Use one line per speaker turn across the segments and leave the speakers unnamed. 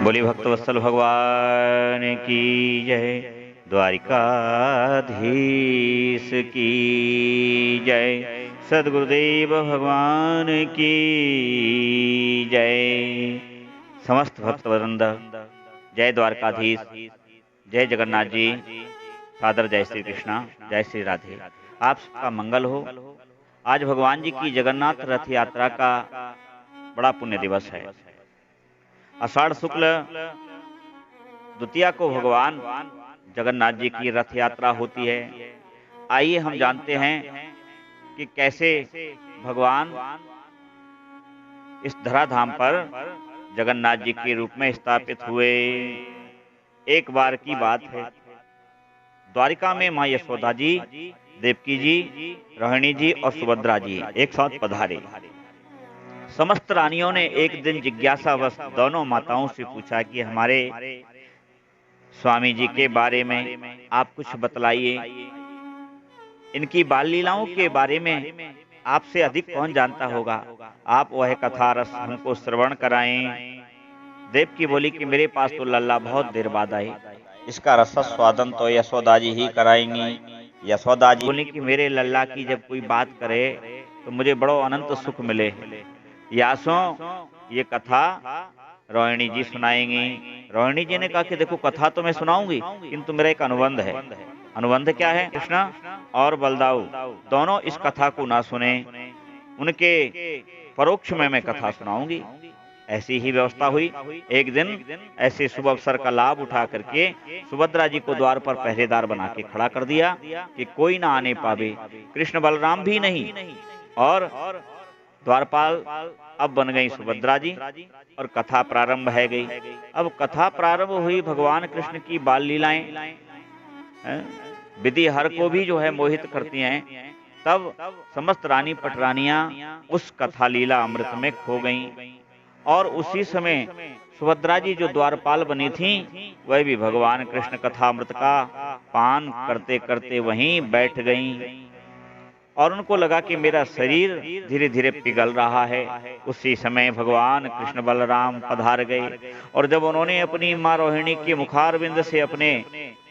बोली भक्तवत्सल भगवान की जय, द्वारिकाधीश की जय, सद्गुरुदेव भगवान की जय। समस्त भक्तवृंद, जय द्वारकाधीश, जय जगन्नाथ जी, सादर जय श्री कृष्णा, जय श्री राधे। आप सबका मंगल हो। आज भगवान जी की जगन्नाथ रथ यात्रा का बड़ा पुण्य दिवस है। आषाढ़ शुक्ल द्वितीया को भगवान जगन्नाथ जी की रथ यात्रा होती है। आइए हम जानते हैं कि कैसे भगवान इस धराधाम पर जगन्नाथ जी के रूप में स्थापित हुए। एक बार की बात है, द्वारिका में मां यशोदा जी, देवकी जी, रोहिणी जी और सुभद्रा जी एक साथ पधारे। समस्त रानियों ने एक दिन जिज्ञासावश दोनों माताओं से पूछा कि हमारे स्वामी जी के बारे में आप कुछ बतलाइए, इनकी बाल लीलाओं के बारे में आपसे अधिक कौन जानता होगा, आप वह कथा रस हमको श्रवण कराएं। देवकी बोली कि मेरे पास तो लल्ला बहुत देर बाद आए, इसका रस स्वादन तो यशोदा जी ही कराएंगी। यशोदा जी बोली कि मेरे लल्ला की जब कोई बात करे तो मुझे बड़ो अनंत सुख मिले। यासो ये कथा रोहिणी जी सुनाएंगी। रोहिणी जी ने कहा कि देखो कथा तो मैं सुनाऊंगी, किंतु मेरा एक अनुबंध है। अनुबंध क्या है? कृष्ण और बलदाऊ दोनों इस कथा को ना सुने, उनके परोक्ष में मैं कथा सुनाऊंगी। ऐसी ही व्यवस्था हुई। एक दिन ऐसे शुभ अवसर का लाभ उठा करके सुभद्रा जी को द्वार पर पहरेदार बना के खड़ा कर दिया कि कोई ना आने पावे। कृष्ण बलराम भी नहीं, और द्वारपाल अब बन गई सुभद्रा जी और कथा प्रारंभ है गई। अब कथा प्रारंभ हुई, भगवान कृष्ण की बाल लीलाएं विधि हर को भी जो है मोहित करती हैं। तब समस्त रानी पटरानियां उस कथा लीला अमृत में खो गईं, और उसी समय सुभद्रा जी जो द्वारपाल बनी थीं, वह भी भगवान कृष्ण कथा अमृत का पान करते करते वहीं बैठ गईं। और उनको लगा कि मेरा शरीर धीरे धीरे पिघल रहा है। उसी समय भगवान कृष्ण बलराम पधार गए, और जब उन्होंने अपनी मां रोहिणी के मुखारविंद से अपने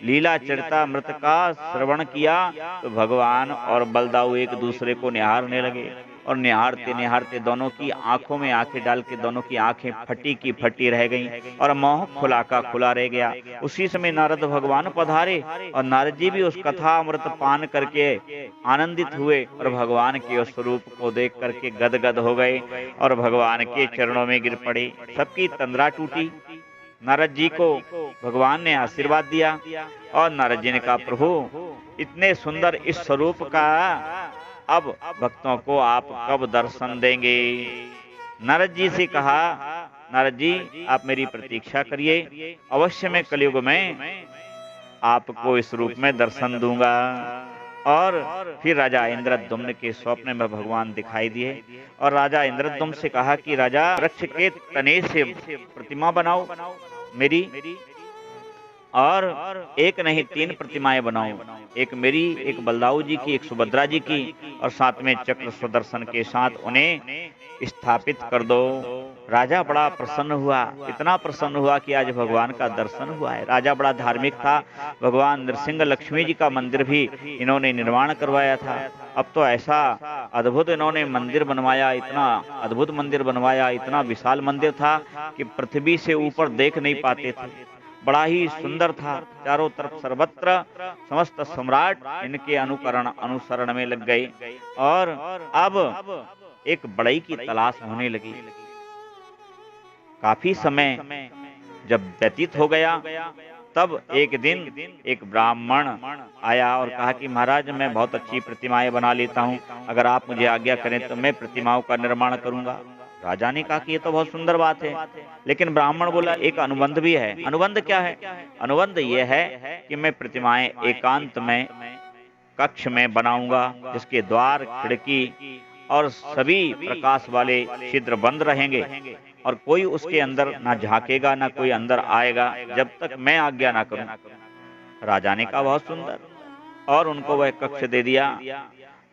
लीला चरितामृत का श्रवण किया, तो भगवान और बलदाऊ एक दूसरे को निहारने लगे, और निहारते निहारते दोनों की आंखों में आंखें डाल के दोनों की आंखें फटी की फटी रह गईं, और मोह खुला का खुला रह गया। उसी समय नारद भगवान पधारे, और नारद जी भी उस कथा अमृत पान करके आनंदित हुए, और भगवान के उस स्वरूप को देख करके गदगद हो गए, और भगवान के चरणों में गिर पड़े। सबकी तंद्रा टूटी। नारद जी को भगवान ने आशीर्वाद दिया, और नारद जी ने कहा, प्रभु इतने सुंदर इस स्वरूप का अब भक्तों को आप कब दर्शन देंगे? नारद जी से कहा, नारद जी आप मेरी प्रतीक्षा करिए, अवश्य मैं कलयुग में आपको इस रूप में दर्शन दूंगा। और फिर राजा इंद्रद्युम्न के स्वप्न में भगवान दिखाई दिए, और राजा इंद्रद्युम्न से कहा कि राजा वृक्ष के तने से प्रतिमा बनाओ मेरी, और एक नहीं 3 प्रतिमाएं बनाओ, एक मेरी, एक बलदाऊ जी की, एक सुभद्रा जी की, और साथ में चक्र सुदर्शन के साथ उन्हें स्थापित कर दो। राजा बड़ा प्रसन्न हुआ, इतना प्रसन्न हुआ कि आज भगवान का दर्शन हुआ है। राजा बड़ा धार्मिक था। भगवान नृसिंह लक्ष्मी जी का मंदिर भी इन्होंने निर्माण करवाया था। अब तो ऐसा अद्भुत इन्होंने मंदिर बनवाया, इतना अद्भुत मंदिर बनवाया, इतना विशाल मंदिर था कि पृथ्वी से ऊपर देख नहीं पाते थे। बड़ा ही सुंदर था। चारों तरफ सर्वत्र समस्त सम्राट इनके अनुसरण में लग गए, और अब एक बड़ई की तलाश होने लगी। काफी समय जब व्यतीत हो गया, तब एक दिन एक ब्राह्मण आया और कहा कि महाराज मैं बहुत अच्छी प्रतिमाएं बना लेता हूँ, अगर आप मुझे आज्ञा करें तो मैं प्रतिमाओं का निर्माण करूंगा। राजा ने कहा कि ये तो बहुत सुंदर बात है, लेकिन ब्राह्मण बोला एक अनुबंध भी है। अनुबंध क्या है? अनुबंध ये है कि मैं प्रतिमाएं एकांत में कक्ष में बनाऊंगा, जिसके द्वार खिड़की और सभी प्रकाश वाले छिद्र बंद रहेंगे, और कोई उसके अंदर ना झांकेगा ना कोई अंदर आएगा जब तक मैं आज्ञा ना करूं। राजा ने कहा बहुत सुंदर, और उनको वह कक्ष दे दिया,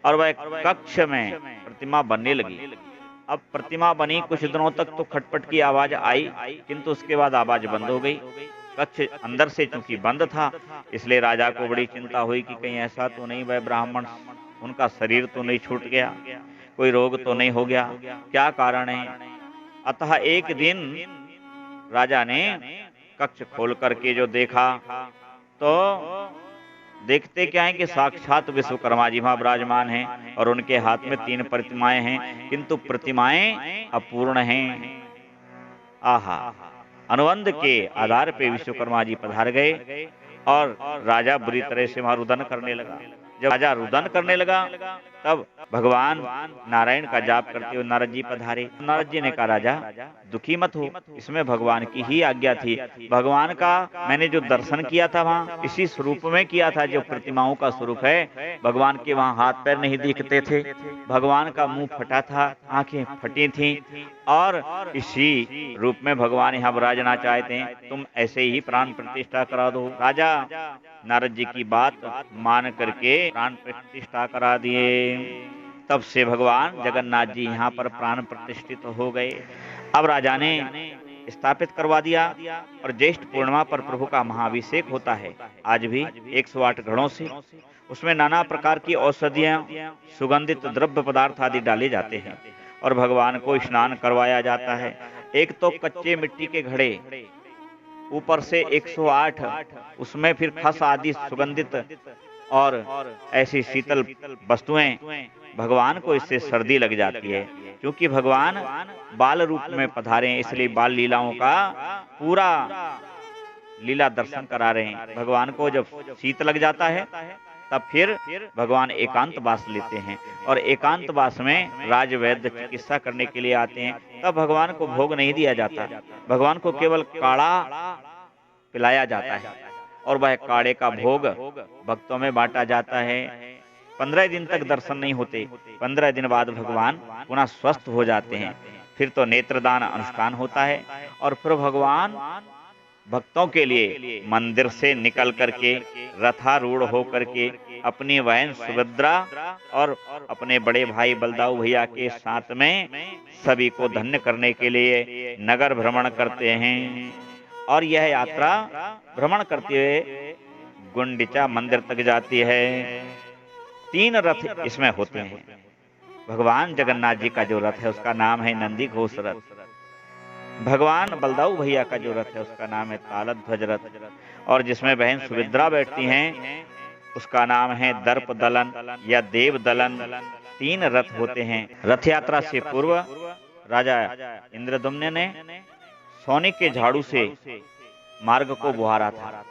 और वह कक्ष में प्रतिमा बनने लगी। अब प्रतिमा बनी कुछ दिनों तक तो खटपट की आवाज आई, किंतु उसके बाद आवाज बंद हो गई। कक्ष अंदर से चूंकि बंद था, इसलिए राजा को बड़ी चिंता हुई कि कहीं ऐसा तो नहीं वह ब्राह्मण, उनका शरीर तो नहीं छूट गया, कोई रोग तो नहीं हो गया, क्या कारण है। अतः एक दिन राजा ने कक्ष खोल करके जो देखा, तो देखते क्या है कि साक्षात विश्वकर्मा जी वहां विराजमान हैं और उनके हाथ में 3 प्रतिमाएं हैं, किंतु प्रतिमाएं अपूर्ण हैं। आहा, अनुबंध के आधार पे विश्वकर्मा जी पधार गए और राजा बुरी तरह से वहां रुदन करने लगा। जब राजा रुदन करने लगा, तब भगवान नारायण का जाप करते हुए नारद जी पधारे। नारद जी ने कहा, राजा दुखी मत हो, इसमें भगवान की ही आज्ञा थी। भगवान का मैंने जो दर्शन किया था वहाँ इसी स्वरूप में किया था, जो प्रतिमाओं का स्वरूप है। भगवान के वहाँ हाथ पैर नहीं दिखते थे, भगवान का मुंह फटा था, आंखें फटी थी, और इसी रूप में भगवान यहाँ विराजना चाहते हैं। तुम ऐसे ही प्राण प्रतिष्ठा करा दो। राजा नारद जी की बात मान करके प्राण प्रतिष्ठा करा दिए। तब से भगवान जगन्नाथ जी यहाँ पर प्राण प्रतिष्ठित हो गए। अब राजा ने स्थापित करवा दिया, और ज्येष्ठ पूर्णिमा पर प्रभु का महाअभिषेक होता है। आज भी 108 घड़ों से उसमें नाना प्रकार की औषधियां, सुगंधित द्रव्य पदार्थ आदि डाले जाते हैं और भगवान को स्नान करवाया जाता है। एक तो कच्चे मिट्टी के घड़े, ऊपर से 108, उसमें फिर खस आदि सुगंधित और ऐसी शीतल वस्तुएं। भगवान को इससे सर्दी लग जाती है, क्योंकि भगवान बाल रूप में पधारे हैं, इसलिए बाल लीलाओं का पूरा लीला दर्शन करा रहे हैं। भगवान को जब शीत लग जाता है, तब फिर भगवान एकांत वास लेते हैं, और एकांत वास में राज वैद्य चिकित्सा करने के लिए आते हैं। तब भगवान को भोग नहीं दिया जाता, भगवान को केवल काढ़ा पिलाया जाता है, और वह काढ़े का भोग भक्तों में बांटा जाता है। 15 दिन तक दर्शन नहीं होते, 15 दिन बाद भगवान पुनः स्वस्थ हो जाते हैं। फिर तो नेत्रदान अनुष्ठान होता है, और फिर भगवान भक्तों के लिए मंदिर से निकल करके रथारूढ़ होकर के अपनी बहन सुभद्रा और अपने बड़े भाई बलदाऊ भैया के साथ में सभी को धन्य करने के लिए नगर भ्रमण करते हैं। और यह यात्रा भ्रमण करते हुए गुंडिचा मंदिर तक जाती है। 3 रथ इसमें होते हैं। भगवान जगन्नाथ जी का जो रथ है उसका नाम है नंदी घोष रथ। भगवान बलदाऊ भैया का जो रथ है उसका नाम है तालत ध्वज रथ, और जिसमें बहन सुभद्रा बैठती हैं उसका नाम है दर्प दलन या देव दलन। 3 रथ होते हैं। रथ यात्रा से पूर्व राजा इंद्रदुम्न ने सोने के झाड़ू से मार्ग को बुहारा था।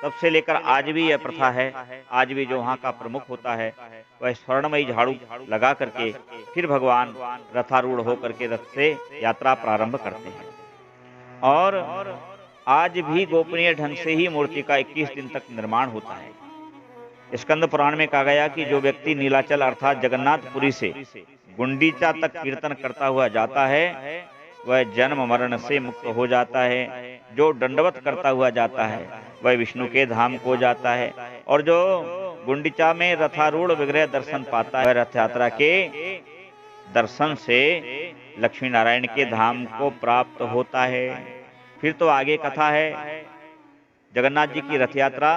तब से लेकर आज भी यह प्रथा है। आज भी जो वहाँ का प्रमुख होता है वह स्वर्णमयी झाड़ू लगा करके फिर भगवान रथारूढ़ होकर के रथ से यात्रा प्रारंभ करते हैं। और आज भी गोपनीय ढंग से ही मूर्ति का 21 दिन तक निर्माण होता है। स्कंद पुराण में कहा गया कि जो व्यक्ति नीलाचल अर्थात जगन्नाथपुरी से गुंडीचा तक कीर्तन करता हुआ जाता है वह जन्म मरण से मुक्त हो जाता है। जो दंडवत करता हुआ जाता है वह विष्णु के धाम को जाता है, और जो गुंडीचा में रथारूढ़ विग्रह दर्शन पाता है वह रथ यात्रा के दर्शन से लक्ष्मी नारायण के धाम को प्राप्त होता है। फिर तो आगे कथा है। जगन्नाथ जी की रथ यात्रा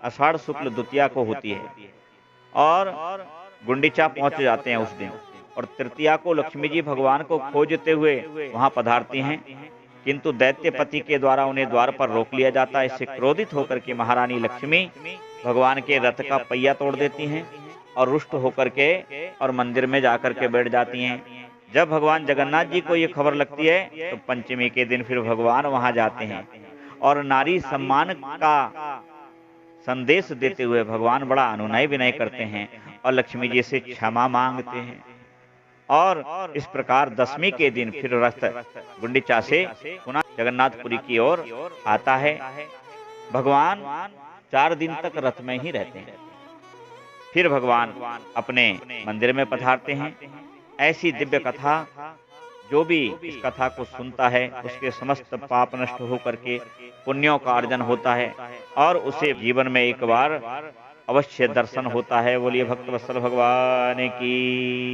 आषाढ़ शुक्ल द्वितीया को होती है, और गुंडीचा पहुंच जाते हैं उस दिन, और तृतीया को लक्ष्मी जी भगवान को खोजते हुए वहां पधारती हैं, किंतु दैत्यपति के द्वारा उन्हें द्वार पर रोक लिया जाता है। इससे क्रोधित होकर के महारानी लक्ष्मी भगवान के रथ का पहिया तोड़ देती हैं और रुष्ट होकर के और मंदिर में जाकर के बैठ जाती हैं। जब भगवान जगन्नाथ जी को ये खबर लगती है तो पंचमी के दिन फिर भगवान वहां जाते हैं, और नारी सम्मान का संदेश देते हुए भगवान बड़ा अनुनय विनय करते हैं और लक्ष्मी जी से क्षमा मांगते हैं। और इस प्रकार 10वीं के दिन फिर रथ गुंडीचा से पुनः जगन्नाथपुरी की ओर आता है। भगवान 4 दिन तक रथ में ही रहते हैं, फिर भगवान अपने मंदिर में पधारते हैं। ऐसी दिव्य कथा, जो भी इस कथा को सुनता है उसके समस्त पाप नष्ट होकर के पुण्यों का अर्जन होता है, और उसे जीवन में एक बार अवश्य दर्शन होता है। बोलिए भक्त वत्सल भगवान की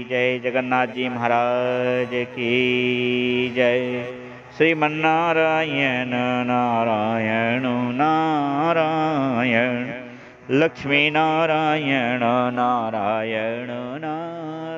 जय, जगन्नाथ जी महाराज की जय। श्रीमन्नारायण नारायण नारायण, लक्ष्मी नारायण नारायण नारायण।